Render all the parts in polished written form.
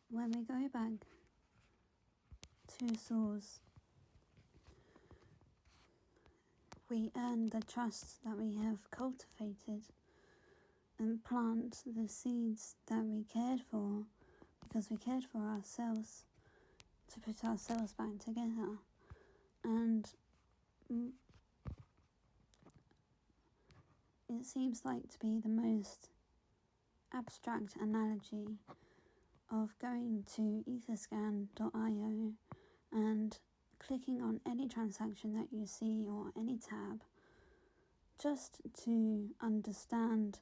when we go back to source, we earn the trust that we have cultivated and plant the seeds that we cared for, because we cared for ourselves to put ourselves back together. And it seems like to be the most abstract analogy of going to etherscan.io and clicking on any transaction that you see or any tab, just to understand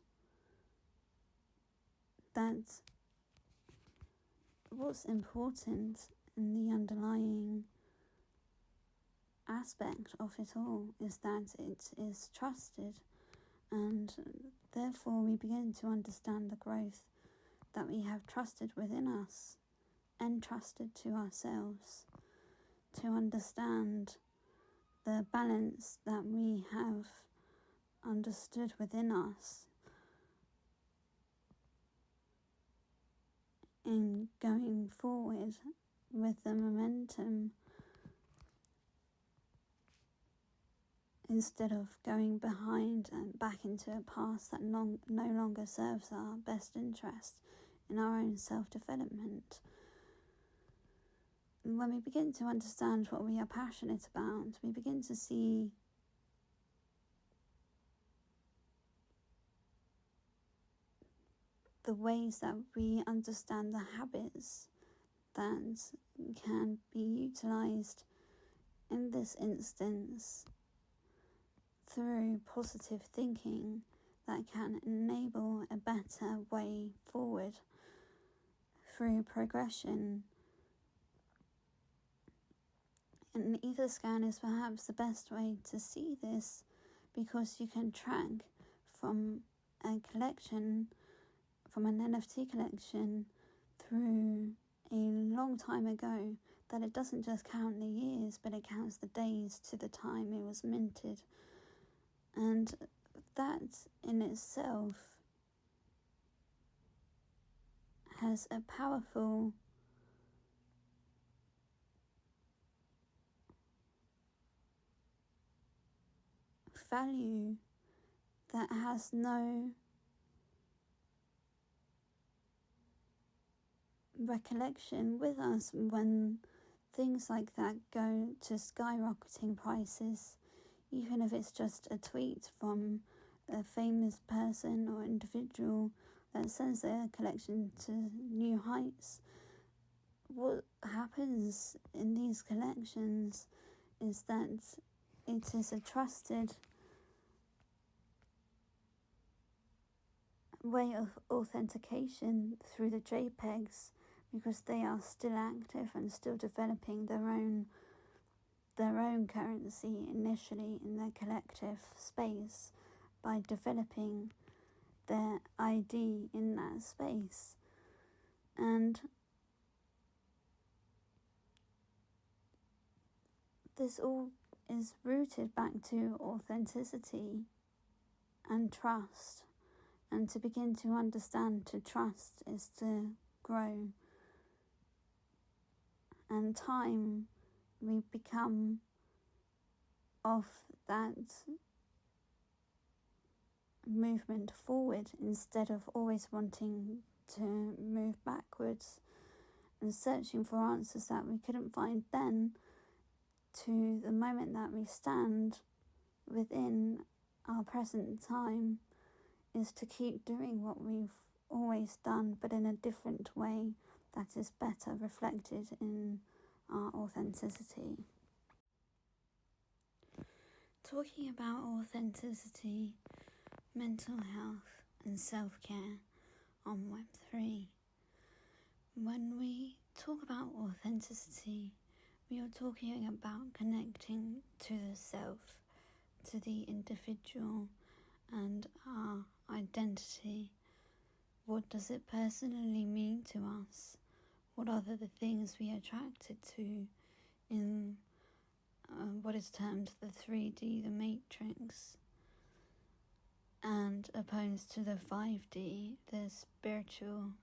that what's important in the underlying aspect of it all is that it is trusted, and therefore we begin to understand the growth that we have trusted within us, entrusted to ourselves, to understand the balance that we have understood within us in going forward with the momentum, instead of going behind and back into a past that no longer serves our best interest in our own self-development. And when we begin to understand what we are passionate about, we begin to see the ways that we understand the habits that can be utilised in this instance through positive thinking that can enable a better way forward through progression. And Etherscan is perhaps the best way to see this, because you can track from a collection, from an NFT collection through a long time ago, that it doesn't just count the years, but it counts the days to the time it was minted. And that in itself has a powerful value that has no recollection with us when things like that go to skyrocketing prices, even if it's just a tweet from a famous person or individual that sends their collection to new heights. What happens in these collections is that it is a trusted way of authentication through the JPEGs, because they are still active and still developing their own currency initially in their collective space by developing their ID in that space. And this all is rooted back to authenticity and trust. And to begin to understand, to trust is to grow. And time, we become of that movement forward instead of always wanting to move backwards and searching for answers that we couldn't find then, to the moment that we stand within our present time, is to keep doing what we've always done, but in a different way that is better reflected in our authenticity. Talking about authenticity, mental health and self-care on Web3. When we talk about authenticity, we are talking about connecting to the self, to the individual and our identity. What does it personally mean to us? What are the things we are attracted to in what is termed the 3D, the matrix, and opposed to the 5D, the spiritual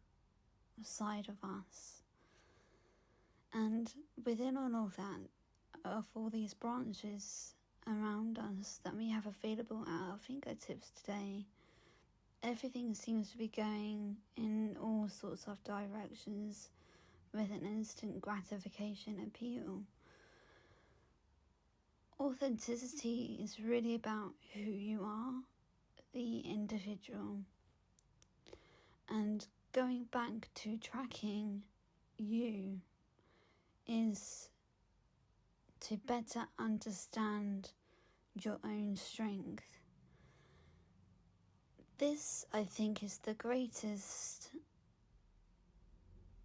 side of us? And within all of that, of all these branches around us that we have available at our fingertips today, everything seems to be going in all sorts of directions with an instant gratification appeal. Authenticity is really about who you are, the individual, and going back to tracking you is to better understand your own strength. This, I think, is the greatest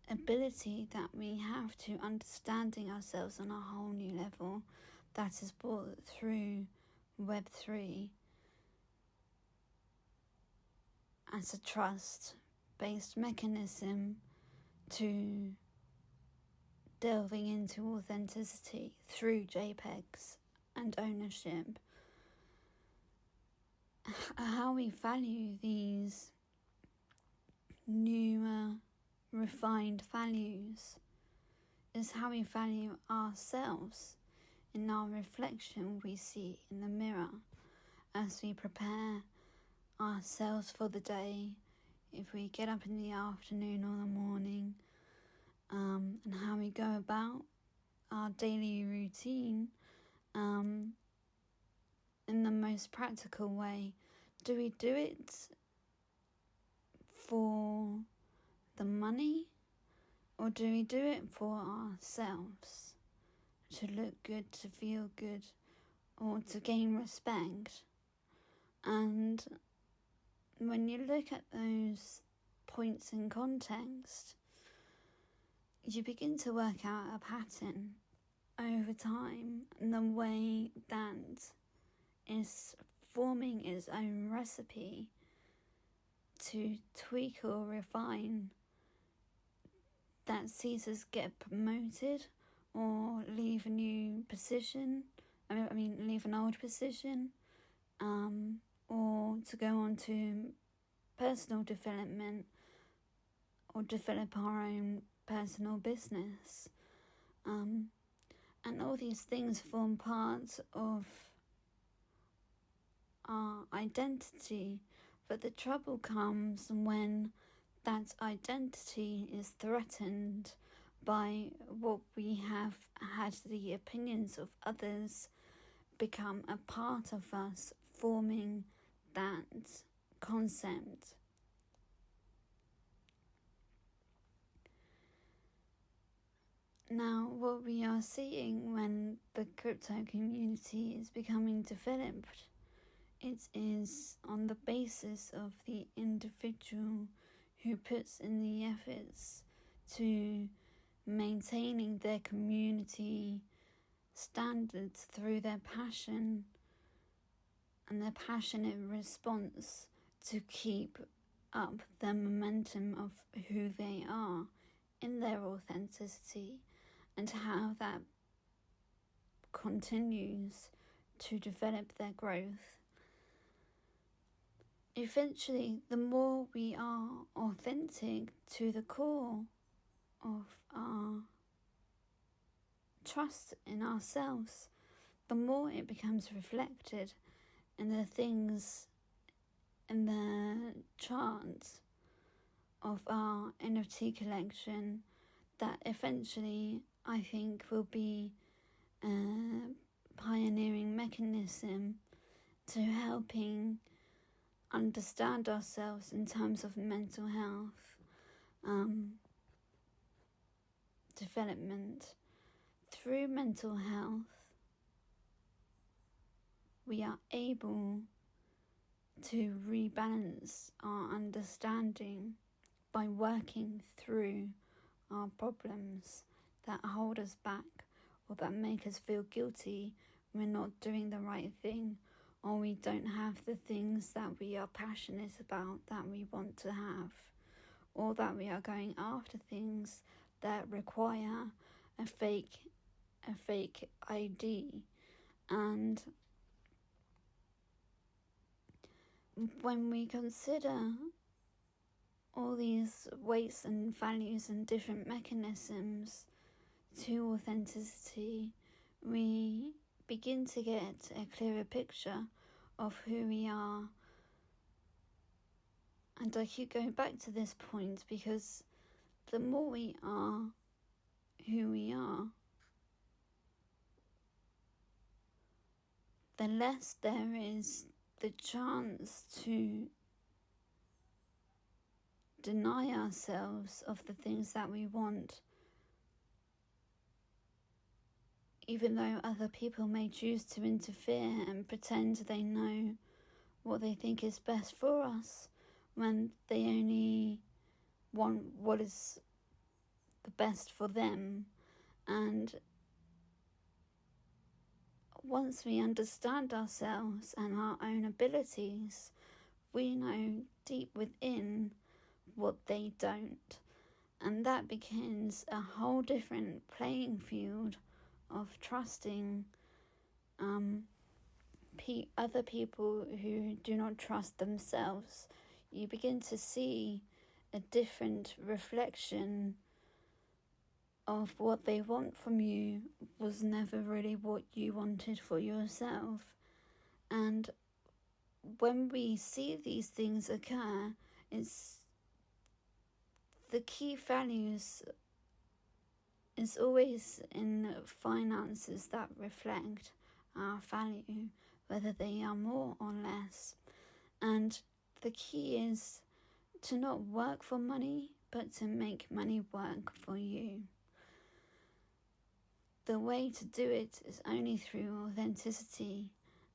ability that we have to understanding ourselves on a whole new level that is brought through Web3 as a trust-based mechanism to delving into authenticity through JPEGs and ownership. How we value these newer, refined values is how we value ourselves in our reflection we see in the mirror as we prepare ourselves for the day, if we get up in the afternoon or the morning, and how we go about our daily routine in the most practical way. Do we do it for the money, or do we do it for ourselves? To look good, to feel good, or to gain respect? And when you look at those points in context, you begin to work out a pattern over time, and the way that is forming its own recipe to tweak or refine that sees us get promoted or leave a new position, leave an old position, or to go on to personal development or develop our own personal business. And all these things form part of our identity, but the trouble comes when that identity is threatened by what we have had the opinions of others become a part of us, forming that concept. Now, what we are seeing when the crypto community is becoming developed, it is on the basis of the individual who puts in the efforts to maintaining their community standards through their passion and their passionate response to keep up the momentum of who they are in their authenticity, and how that continues to develop their growth. Eventually, the more we are authentic to the core of our trust in ourselves, the more it becomes reflected in the things in the chart of our NFT collection that eventually I think will be a pioneering mechanism to helping understand ourselves in terms of mental health development. Through mental health, we are able to rebalance our understanding by working through our problems that hold us back or that make us feel guilty we're not doing the right thing, or we don't have the things that we are passionate about that we want to have, or that we are going after things that require a fake ID. And when we consider all these weights and values and different mechanisms to authenticity, we begin to get a clearer picture of who we are. And I keep going back to this point because the more we are who we are, the less there is the chance to deny ourselves of the things that we want, even though other people may choose to interfere and pretend they know what they think is best for us, when they only want what is the best for them. And once we understand ourselves and our own abilities, we know deep within what they don't. And that begins a whole different playing field of trusting other people who do not trust themselves. You begin to see a different reflection of what they want from you was never really what you wanted for yourself. And when we see these things occur, it's the key values is always in finances that reflect our value, whether they are more or less. And the key is to not work for money, but to make money work for you. The way to do it is only through authenticity.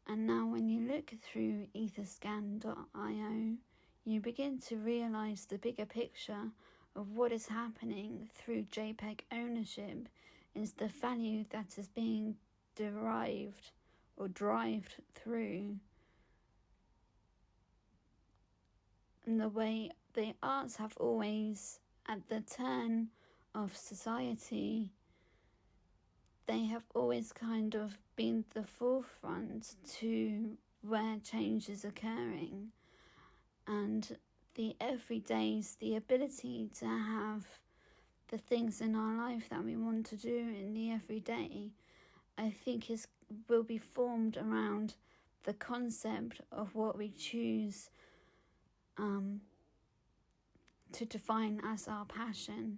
And now when you look through etherscan.io, you begin to realize the bigger picture of what is happening through JPEG ownership is the value that is being derived or derived through and the way the arts have always, at the turn of society, they have always kind of been the forefront to where change is occurring. And the everydays, the ability to have the things in our life that we want to do in the everyday, I think will be formed around the concept of what we choose to define as our passion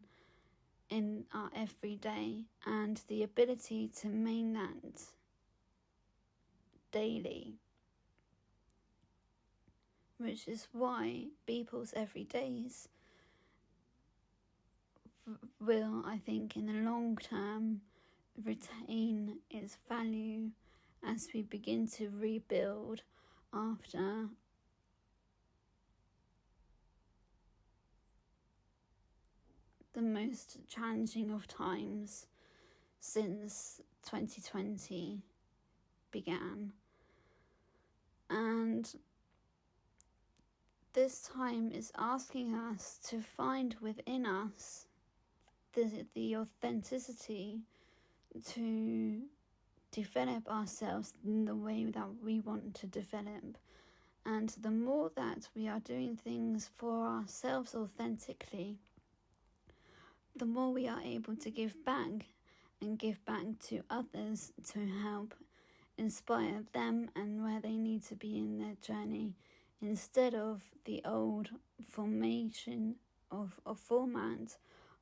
in our everyday, and the ability to maintain that daily, which is why people's everydays will, I think, in the long term retain its value as we begin to rebuild after the most challenging of times since 2020 began. And this time is asking us to find within us the authenticity to develop ourselves in the way that we want to develop. And the more that we are doing things for ourselves authentically, the more we are able to give back and give back to others to help inspire them and where they need to be in their journey, instead of the old formation of format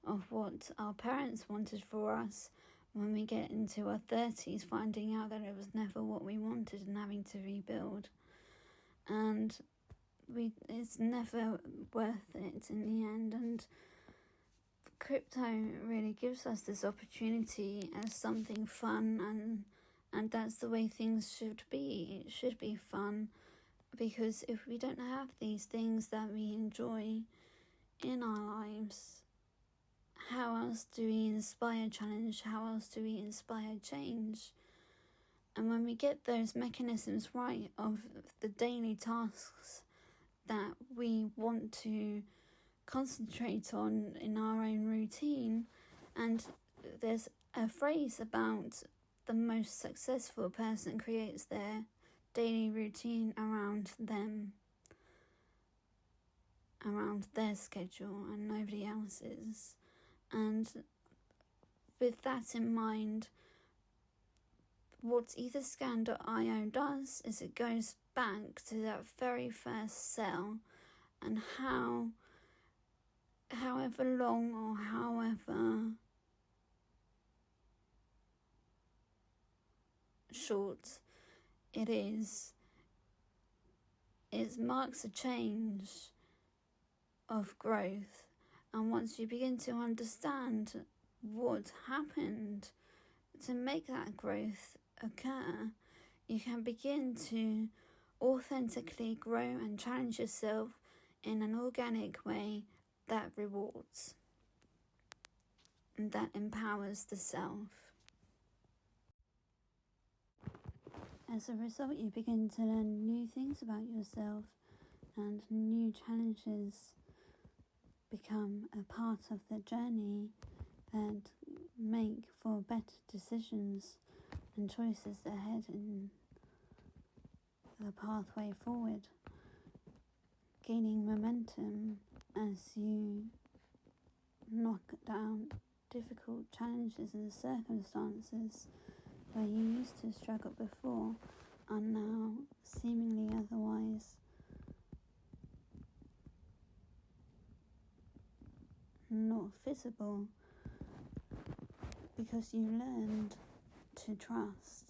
of what our parents wanted for us when we get into our 30s, finding out that it was never what we wanted and having to rebuild. And it's never worth it in the end. And crypto really gives us this opportunity as something fun, and that's the way things should be. It should be fun, because if we don't have these things that we enjoy in our lives, how else do we inspire challenge? How else do we inspire change? And when we get those mechanisms right of the daily tasks that we want to concentrate on in our own routine, and there's a phrase about the most successful person creates their daily routine around them, around their schedule and nobody else's. And with that in mind, what Etherscan.io does is it goes back to that very first cell, and however long or however short it is, it marks a change of growth. And once you begin to understand what happened to make that growth occur, you can begin to authentically grow and challenge yourself in an organic way that rewards and that empowers the self. As a result, you begin to learn new things about yourself, and new challenges become a part of the journey that make for better decisions and choices ahead in the pathway forward, gaining momentum as you knock down difficult challenges and circumstances where you used to struggle before are now seemingly otherwise not visible, because you learned to trust.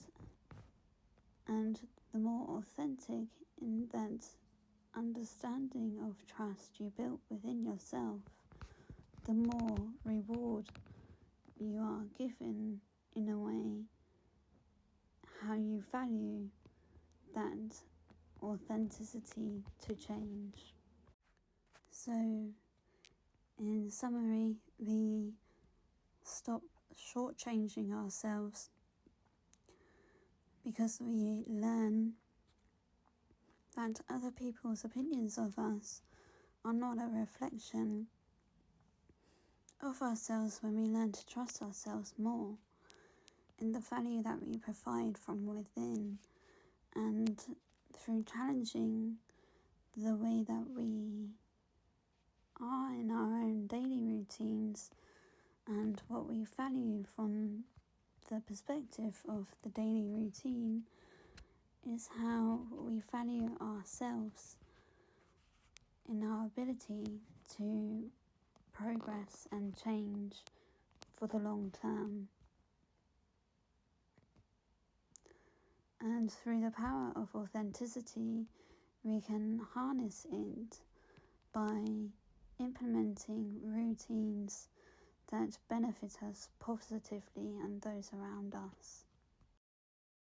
And the more authentic in that understanding of trust you built within yourself, the more reward you are given in a way how you value that authenticity to change. So, in summary, we stop shortchanging ourselves because we learn that other people's opinions of us are not a reflection of ourselves when we learn to trust ourselves more in the value that we provide from within, and through challenging the way that we are in our own daily routines and what we value from the perspective of the daily routine is how we value ourselves in our ability to progress and change for the long term. And through the power of authenticity, we can harness it by implementing routines that benefit us positively and those around us.